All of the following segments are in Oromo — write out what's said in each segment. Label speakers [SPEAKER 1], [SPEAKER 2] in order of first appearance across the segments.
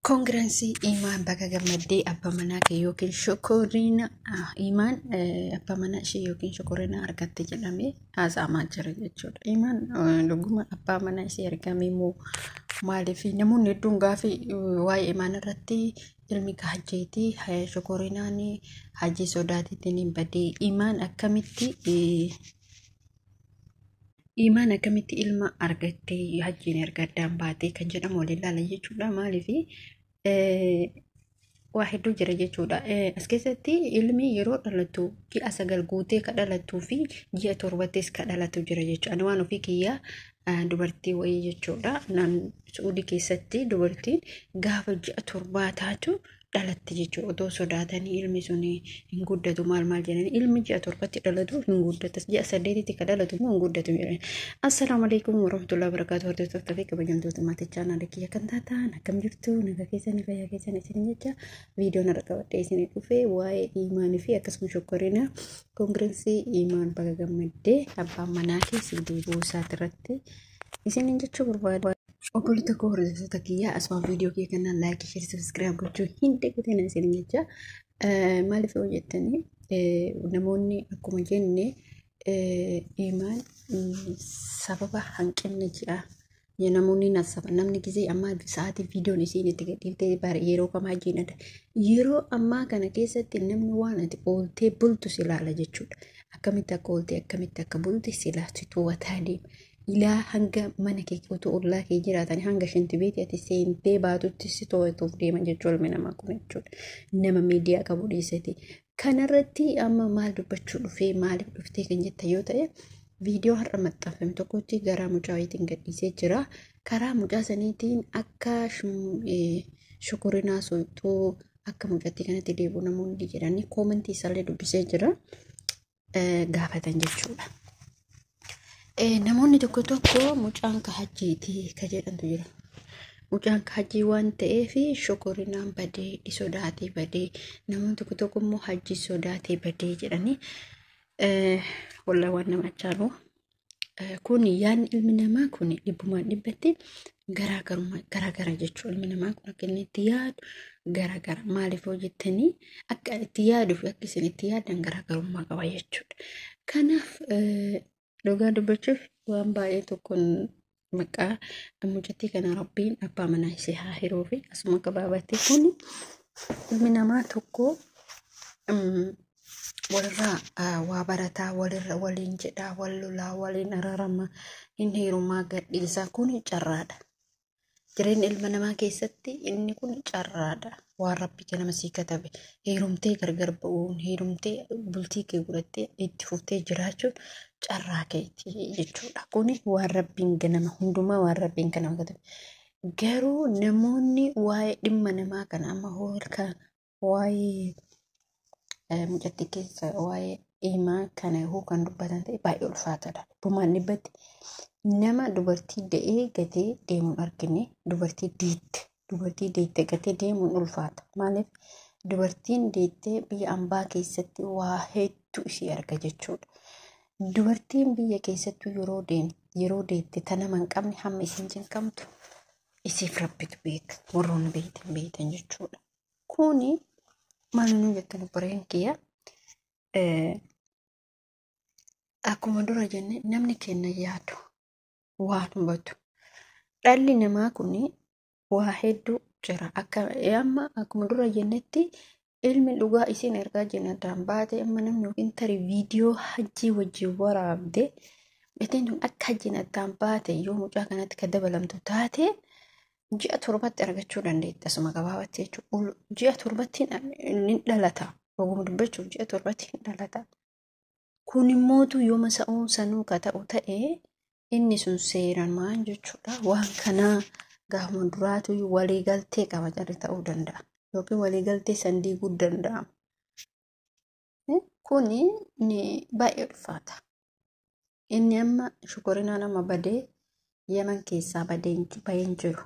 [SPEAKER 1] Kongiransi imaan bakka gammaddee abbaa manaa kee yookiin shokorina imaan abbaa manaa ishee yookiin shokorina argatte jedhamee haasa'amaa jira jechuudha. Imaan dhuguma abbaa manaa ishee argame moo maaliif namoonni hedduun gaafii waa'ee imaan irratti ilmi hajjeetii shokorinaan hajjii sodaatiitiin badee imaan akkamitti ilma argattee hajjiin argaddaan baatee kan jedhamu waliin ilaala jechuudha. Maaliif waa hedduu jira jechuudha. As keessatti ilmi yeroo dhalatu ji'a 9 guutee ka dhalatuu fi ji'a 7 ka dhalatu jira jechuudha. Ani waan ofii kiyyaa dubartii wayii jechuudha. Suudii keessatti dubartiin gaafa ji'a 7 taatu dhalatti jechuudha. Otoo sodaatanii ilmi sun hin guddatu maal jedhanii ilmi ji'a 7tti dhalatu hin guddatu ji'a 8tti ka dhalatu immoo hin guddatu jedhanii. Assalaamu alaykum warahmatullahi wabarakatuh. Hordoftoota fi kabajamtoota maatii chaanaalii kiyya kan taatan akkam jirtu nagaa keessanii fayyaa keessanii isin jecha viidiyoon irra qabadhee isin dhufee waa'ee imaanii fi akkasuma shokkorina kongireensii imaan bakka gammaddee abbaan manaa keessi deebuu isaati isin jechuu barbaada. Obbolii tokko hordoftoota kiyyaa asuma viidiyoo kiyya kanaan laayik, sheer, sabiskiraayib gochuu hin dagatinaa isin jecha. Maaliif yoo jettanii namoonni akkuma jenne imaan sababa hanqinni ji'a namoonni namni gisee amma sa'aatii viidiyoon isiin itti gadhiiftee yeroo kamaa jiinadha. Yeroo ammaa kana keessatti namni waan ati ooltee bultu si ilaala jechuudha. Akkamitti akka ooltee akkamitti akka bulte si ilaasitu wataa deema. Ilaa hanga mana kee otoo ollaa kee jiraatan hanga shanti beeti ati seentee baatutti si to'atuuf deema jechuudha. Ilmi namaa kun jechuudha. Nama miidiyaa qabu dhiisati. Kanarratti amma maal dubbachuu dhufee maaliif dhuftee kan jetta yoo ta'e viidiyoo har'a maxxanfame tokkotti garaa mucaa wayiitiin gadhiisee jira. Karaa mucaa saniitiin akka shokorinaa soituu akka mucatti kanatti deebi'u namoonni jedhanii koomentii isaallee dubbisee jira gaafatan jechuudha. Namoonni tokko mucaan hajjiitii ka jedhantu jira. Mucaan hajjii waan ta'eef shokorinaan badee sodaatee badee namoonni tokko immoo hajjii sodaatee badee jedhanii walaa waan nama achaalu. Kun yaan ilmi namaa kun dhibbumaan dhibbatti garaagara jechuudha. Ilmi namaa kun akka inni itti yaadu garaagara. Maaliif hojjettanii akka itti yaaduu fi akka isin itti yaadan garaagarummaa qaba jechuudha. Kanaaf dhugaa dubbachuuf waan baay'ee tokkoon maqaa mucattii kana rabbiin abbaa manaa ishee haa hiruu fi asuma gabaabatti kun ilmi namaa tokko walirraa waa barataa walirra waliin jedhaa wal lolaa waliin araarama hin heerumaa gadhiisaa kun carraadha. Jireenya ilma namaa keessatti inni kun carraadha. Waan rabbi nama sii katabe heerumtee gargar ba'uun heerumtee bultii kee godhattee itti fuftee jiraachuun carraa keetti jechuudha. Kuni waan rabbiin ganama hundumaa waan rabbiin kana katabe. Garuu namoonni waa'ee dhimma namaa kana amma hoolkaan waa'ee mucattii keessa waa'ee imaa kana kan dubbatan ta'e baay'ee ulfaataadha. Bumaan dhibbatti nama dubartii da'ee gatee deemuun argine dubartii deettee gatee deemuun ulfaata. Maaliif dubartiin deettee biyya ambaa keessatti waa hedduu ishee arga jechuudha. Dubartiin biyya keessattuu yeroo deette ta nama hin qabne hamma isin cinqamtu isiif rabbitu beeka. Warroonni beektan jechuudha. Kuni maal nu jettan bareen kiyya akkuma dura jenne namni kenna yaadu waan hubatu. Dhalli namaa kun waa hedduu jira. Amma akkuma dura jennetti ilmi dhugaa isin ergaa jennadhaan baate amma namni yookiin tarii viidiyoo hajjii wajjin waraabde gatiin tun akka hajjiin addaan baate yoo mucaa kanatti ka dabalamtu taate ji'a 7tti argachuu dandeetti asuma gabaabatti jechuudha. Ji'a 7tti ni dhalata. Ogummaa dubbachuuf ji'a 7tti ni dhalata. Kun immootu yooma sa'uu sanuu ka ta'u ta'ee inni sun seeraan maan jechuudha. Waan kanaa gaafuma duraatu waliigaltee qaba jarri ta'uu danda'a. Yookiin waliigaltee san diiguu danda'ama. Kuni baay'ee ulfaata. Inni amma shokorinaan amma badee Yaman keessaa baheen jiru.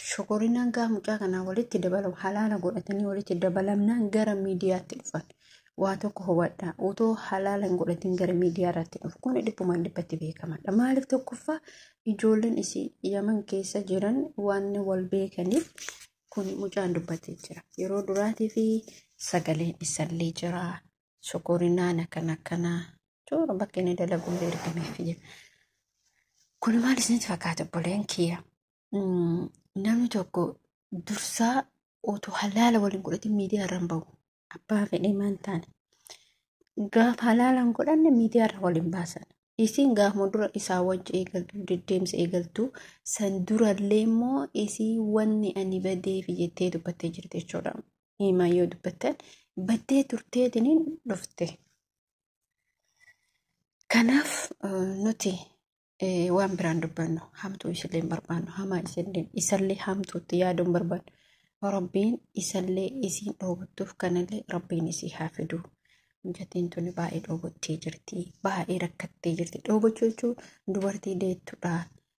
[SPEAKER 1] Shokorinaan gaa mucaa kanaa walitti dabalamu halaala godhatanii walitti dabalamnaan gara miidiyaatti dhufan. Waa tokko hubadhaa utoo halaala hin godhatin gara miidiyaa irratti dhufu kun dhibbumaan dhibbatti beekamadha. Maaliif tokkoffaa ijoolleen isii Yaman keessa jiran waan wal beekaniif kun mucaan dubbatee jira. Yeroo duraatii fi sagaleen isallee jira. Shokorinaan akkana toora bakka inni dalaguun ergameef jira. Kun maal isinitti fakkaata obboleen kiyya? Namni tokko dursaa otoo halaala waliin godhatin miidiyaa irra hin bahu. Abbaa fedhee maan taane. Gaafa halaalaan godhanne miidiyaa irra waliin baasan. Isiin gaafuma dura isaa wajji eegaltuu deddeemsa eegaltuu san durallee immoo isii wanni ani badeefi jettee dubbattee jirti jechuudha. Himaa yoo dubbattan baddee turteetiniin dhufte. Kanaaf nuti waan biraan dubbannu hamtuu isillee hin barbaannu hamaa isallee hamtuutti yaaduun barbaannu. Rabbiin isallee isiin dhoowwattuuf kanallee Rabbiin isii haa fiduu. Mucattiin tuni baay'ee dhoowwattee jirti. Baay'ee rakkattee jirti. Dhoowwachuu jechuun dubartii deettudha.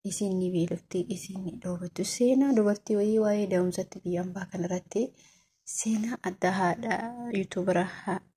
[SPEAKER 1] Isiin ni beelofti, isiin ni dhoowwattu. Seenaa dubartii wayii waa'ee da'umsatti biyya ambaa kanarratti seenaa adda haadha yuutuubara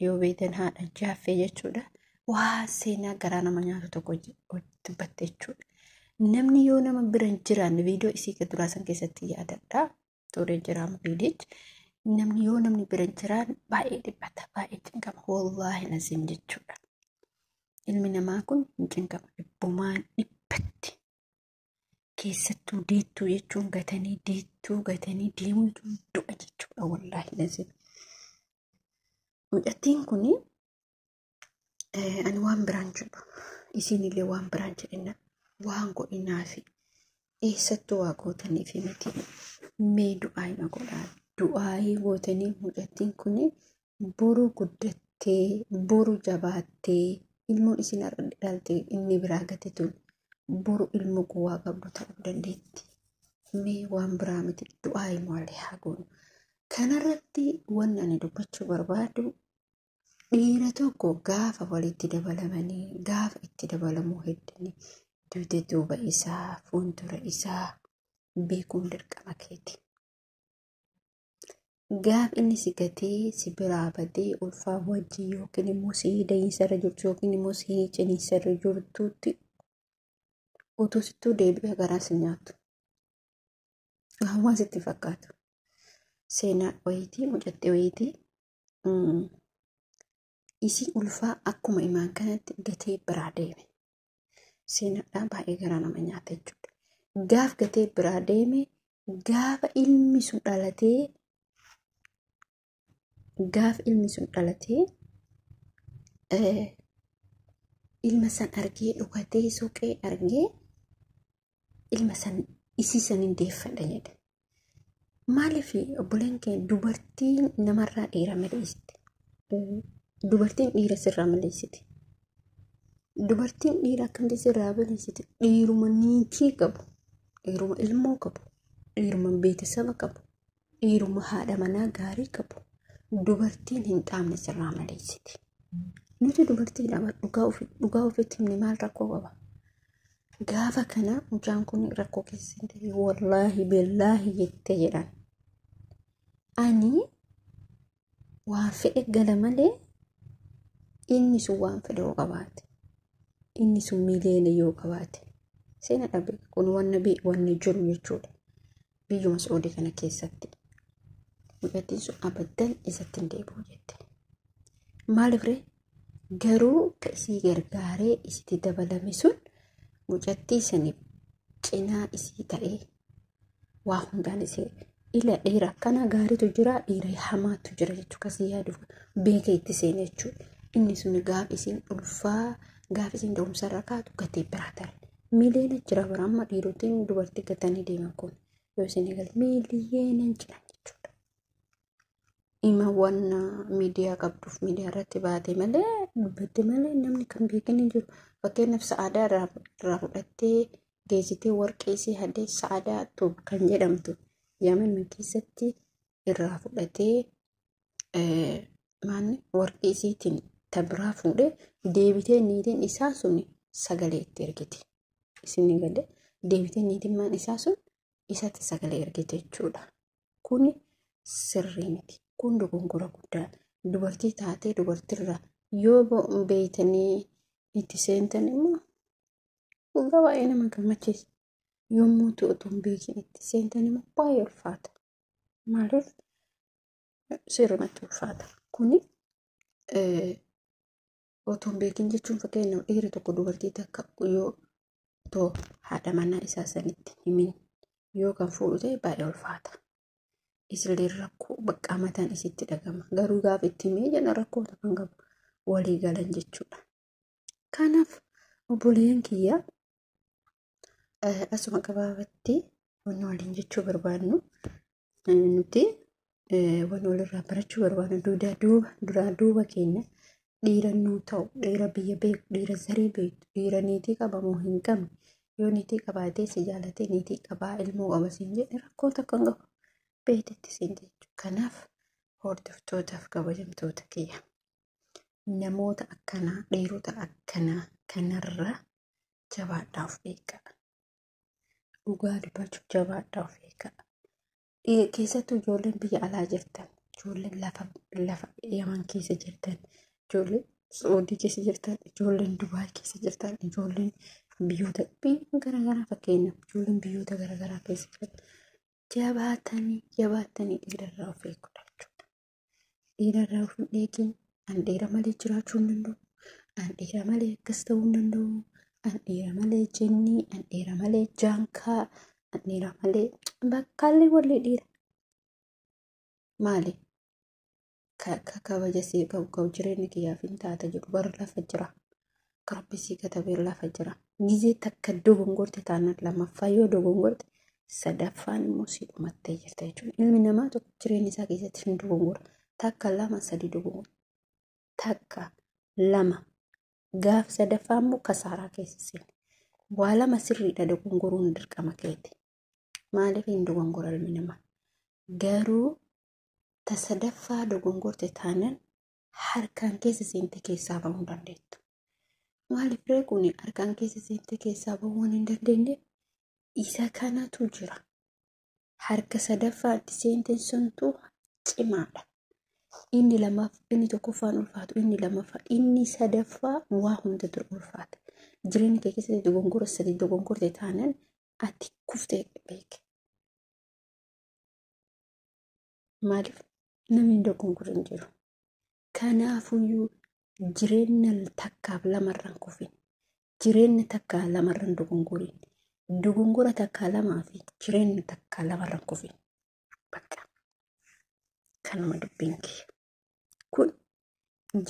[SPEAKER 1] yoo beektan haadha jaaffee jechuudha. Waa seenaa garaa nama nyaatu tokko dubbatte jechuudha. Namni yoo nama bira hin jiraanne viidiyoo isii duraa san keessatti yaadadha. Turee jiraama viidiyochi. Namni yoo namni bira hin jiraan baay'ee dhibbata, baay'ee cinqama. Wallaahi nasiin jechuudha. Ilmi namaa kun hin cinqama. Dhibbumaan dhibbatti. Keessattuu deettuu jechuun gatanii deemuu du'a jechuudha. Wallaahi nasiin. Mucattiin kuni ani waan biraan jedhu. Isinillee waan biraan jedhina. Waan godhinaafi. Eessattuu waa gootaniif miti. Mee du'aa hima godhaa. Du'aayii gootanii mucattiin kuni boru guddattee, boru jabaattee, ilmoon isin dhalte inni biraa gate tun boru ilmoo gowwaa qabdu ta'uu dandeetti. Mee waan biraa miti du'aayii maallee haa goonu. Kanarratti wanni ani dubbachuu barbaadu dhiira tokko gaafa walitti dabalamanii, gaafa itti dabalamuu heddanii dugda duuba isaa, fuuldura isaa beekuun dirqama keeti. Gaaf inni si gatee, si biraa badee, ulfaa wajjii yookiin immoo si da'iinsarra jirtu yookiin immoo si ciniinsarra jirtuutti utuu sittuu deebi'ee garaa si nyaatu. Waan sitti fakkaatu. Seenaa wayitii, mucattee wayitii isii ulfaa akkuma imaan kanatti gatee biraa deeme. Seenaadhaan baay'ee garaa nama nyaata jechuudha. Gaaf gatee biraa deeme, gaafa ilmi sun dhalatee ilma san argee dhukatee soqee argee ilma san isii san hin deeffadha jedhe. Maaliif obboleen kee dubartiin namarraa dhiira maleessiti? Dubartiin dhiira sirraa maleessiti. Dubartiin dhiira akkamti sirraa maleessiti? Dhiiruma niitii qabu, dhiiruma ilmoo qabu, dhiiruma beetisaba qabu, dhiiruma haadha manaa gaarii qabu. Dubartiin hin xaamne sirraa maleessiti. Nuti dubartii lama dhugaa ofitti himne maal rakkoo qaba? Gaafa kana mucaan kun rakkoo keessa hin ta'e wallaahi billaahi jettee jedhan. Ani waan fedhe gala malee inni sun waan fedhe yoo qabaate, inni sun miileena yoo qabaate seena dhabe kun wanni jiru jechuudha. Biyyuma Saa'udii kana keessatti mucattiin sun abaddan isatti hin deebi'u jette. Maaliif ree? Garuu isii gargaaree isitti dabalame sun mucattii saniif cinaa isii ta'ee waa hundaan isii dhiira akkana gaariitu jira, dhiira hamaatu jira jechuudha. Kasii yaaduuf beeka itti seene jechuudha. Inni sun gaaf isiin ulfaa, gaaf isiin da'umsarra kaatu gatee biraa tare. Miileena jira bara amma dhiirotiin dubartii gatanii deeman kun yoo isin eegalte miiliyeena hin jiran jechuudha. Ima waan miidiyaa qabduuf miidiyaa irratti baate malee dubbatte malee namni kan beekan hin jiru. Fakkeenyaaf sa'aadaa irraa fudhattee geessitee warqee isii hadee sa'aadaa tuub kan jedhamtu Yaman keessatti irraa fudhatee warqee isiitiin tabiraa fuudhee deebitee niitiin isaa sun sagalee itti ergiti. Isin galee deebitee niitiin maan isaa sun isatti sagalee ergite jechuudha. Kuni sirrii miti. Kun dogongora guddaa. Dubartii taatee dubartiirraa yoo beeytanii itti seentan immoo dhugaa baay'ee nama gammachiisa. Yommuu utuu hin beekin itti seentan immoo baay'ee ulfaata. maaliif sirrimatti ulfaata. Kuni otoo hin beekin jechuun fakkeenyaaf dhiirri tokko dubartii takka yoo too haadha manaa isaa sanitti himin yoo kan fuudhu ta'e baay'ee ulfaata. Isillee rakkoo bakka mataan isitti dhagama. Garuu gaafa itti himee jenna rakkoota kan qabu walii galan jechuudha. Kanaaf obboleeyyan kiyya asuma gabaabatti wanni waliin jechuu barbaadnu nuti wanni walirraa barachuu barbaadnu duraa duuba keenya dhiirannuu ta'u dhiira biyya beeku dhiira zarii beeku dhiira niitii qabamoo hin qabne yoo niitii qabaatee si jaalatee niitii qabaa ilmoo qaba siin jedhe rakkoo takka hin qabu beektetti siin jechuudha. Kanaaf hordoftootaaf kabajamtoota kiyya namoota akkanaa dhiirota akkanaa kanarra jabaadhaaf beekaa. Dhugaa dubbachuu jabaadhaaf beekaa. Keessattuu ijoolleen biyya alaa jirtan, ijoolleen lafa Yaman keessa jirtan, ijoolleen Saudii keessa jirtan, ijoolleen Dubaay keessa jirtan, ijoolleen biyyoota garaagaraa fakkeenyaaf ijoolleen biyyoota garaagaraa keessa jirtan jabaatanii dhiirarraa of eeggudha jechuudha. Dhiirarraa of hin eegin an dhiira malee jiraachuu hin danda'u, an dhiira malee akkas ta'uu hin danda'u, an dhiira malee jennii, an dhiira malee jaankaa, an dhiira malee bakkaallee wallee dhiira. Maali? Kabaja sii qabu jireenya kiyyaaf hin taata jedhu bara lafa jira. Karabbisii katabee lafa jira. Gizee takka dogongorte taanaan lammaffaa yoo dogongorte sadaffaan immoo si dhumattee jirta jechuudha. Ilmi namaa tokko jireenya isaa keessatti hin dogongora. Takka lama sadii dogongora. Takka lama gaaf sadaffaa immoo kasaaraa keessa seena. Waa lama sirriidha dogongoruun dirqama keeti. Maaliif hin dogongora ilmi namaa? Garuu tasadaffaa dogongorte taanaan harkaan keessa seente keessaa bahuu dandeettu. Maaliif reekuun harkaan keessa seente keessaa bahuu hin dandeenye? Isa kanatu jira. Harka sadaffaatti seenteen suntu cimaadha. Inni lamaaf inni tokkoffaan ulfaatu inni lamaffaa inni sadaffaa waa hunda dura ulfaata. Jireenya kee keessatti dogongora sadii dogongorte taanaan ati kuftee beeke. Maaliif namni dogongora hin jiru. Kanaafuyyuu jireenya takkaaf lamarraan kufin. Jireenya takkaa lamarraan dogongorin. Dogongora takkaa lamaa fi jireenya takkaa lamarraan kufin. Bakka kanuma dubbiin kiyya. Kun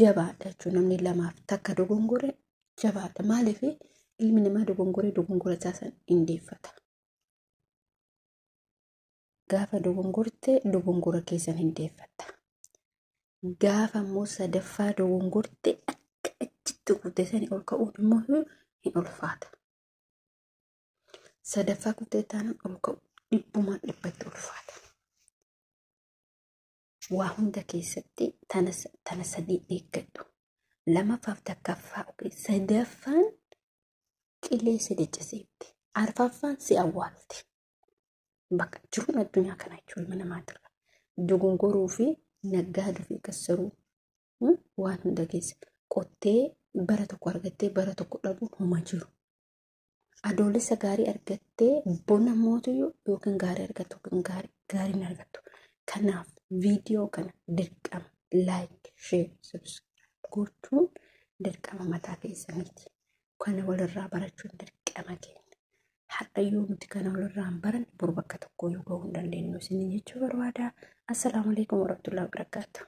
[SPEAKER 1] jabaadha jechuun namni lamaaf takka dogongore jabaadha. Maaliif ilmi namaa dogongora isaasan hin deeffata. Gaafa dogongorte dogongora keessan hin deeffatta. Gaafa immoo sadaffaa dogongorte akka achitti kuftee sanii ol ka'uun immoo hin ulfaata. Sadaffaa kuftee taanaan ol ka'u dhibbumaan dhibbatti ulfaata. Waa hunda keessatti tana sadii eeggadhu. Lamaffaaf takkaffaa sadaffaan qilleensa dachasiifti. Arfaffaan si awwaalti. Bakka jiruun addunyaa kana jechuun ilma namaatirra. Dogongoruu fi naggaaduu fi kassaruu waan hunda keessa qottee bara tokko argattee bara tokko dhabuun homa jiru. Adoolessa gaarii argattee bona mootiyyuu yookiin gaarii argattu yookiin gaariin argattu. Kanaaf viidiyoo kana dirqama like, share, subscribe gochuun dirqama mataa keessaniiti. Kana walirraa barachuun dirqama keenya. Har'ayyuu nuti kana walirraa hin baranne bor bakka tokko yoo gahuu hin dandeenyu isin jechuu barbaada. Assalaamu alaikum warahmatullahi wabarakatuh.